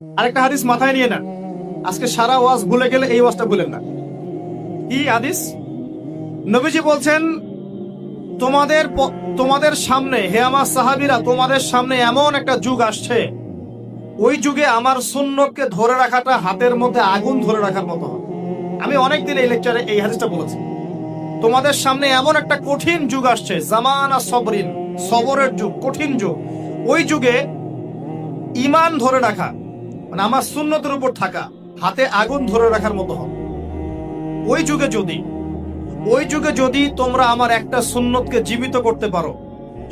আরেকটা হাদিস মাথায় নিয়ে নেন, আজকে সারা ওয়াজ ভুলে গেলে এই ওয়াজটা ভুলেন না। কি হাদিস? নবীজি বলছেন, তোমাদের সামনে, হে আমার সাহাবীরা, তোমাদের সামনে এমন একটা যুগ আসছে, ওই যুগে আমার সুন্নতকে ধরে রাখাটা হাতের মধ্যে আগুন ধরে রাখার মতো হবে। আমি অনেকদিন এই লেকচারে এই হাদিসটা বলেছি। তোমাদের সামনে এমন একটা কঠিন যুগ আসছে, জামানা সবরিন, সবরের যুগ, কঠিন যুগ। ওই যুগে ঈমান ধরে রাখা, মানে আমার সুন্নতের উপর থাকা, হাতে আগুন ধরে রাখার মতো হবে। ওই যুগে যদি তোমরা আমার একটা সুন্নতকে জীবিত করতে পারো,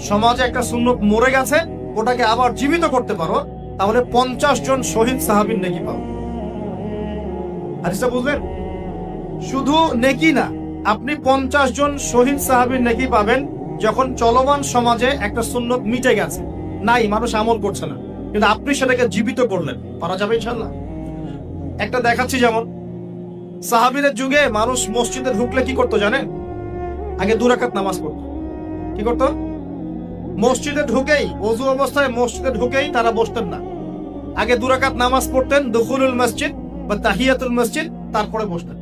সমাজে একটা সুন্নত মরে গেছে, ওটাকে আবার জীবিত করতে পারো, তাহলে 50 জন শহীদ সাহাবীর নেকি পাও। হাদিসটা বুঝলেন? শুধু নেকি না, আপনি 50 জন শহীদ সাহাবীর নেকি পাবেন, যখন চলমান সমাজে একটা সুন্নত মিটে গেছে, নাই, মানুষ আমল করছে না, কিন্তু আপনি সেটাকে জীবিত করলেন। পারা যাবে ইনশাআল্লাহ। একটা দেখাচ্ছি, যেমন সাহাবীদের যুগে মানুষ মসজিদে ঢুকলে কি করতো জানেন? আগে 2 রাকাত নামাজ পড়তো। কি করতো? মসজিদে ঢুকেই, ওযু অবস্থায় মসজিদে ঢুকেই তারা বসতেন না, আগে 2 রাকাত নামাজ পড়তেন, দুখুলুল মসজিদ বা তাহিয়াতুল মসজিদ, তারপরে বসতেন।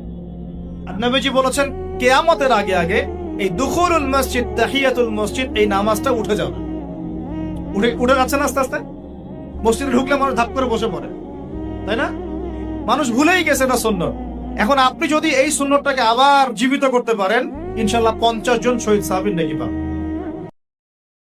আর নবীজি বলেছেন, কিয়ামতের আগে আগে এই দুখুলুল মসজিদ, তাহিয়াতুল মসজিদ, এই নামাজটা উঠে যাবে। উঠে যাচ্ছে না আস্তে আস্তে। মসজিদে ঢুকলে মানুষ ধাপ করে বসে পড়ে, তাই না? মানুষ ভুলেই গেছে না সুন্নত। এখন আপনি যদি এই সুন্নতটাকে আবার জীবিত করতে পারেন, ইনশাআল্লাহ 50 জন শহীদ সাহাবীর নেকি পাবেন।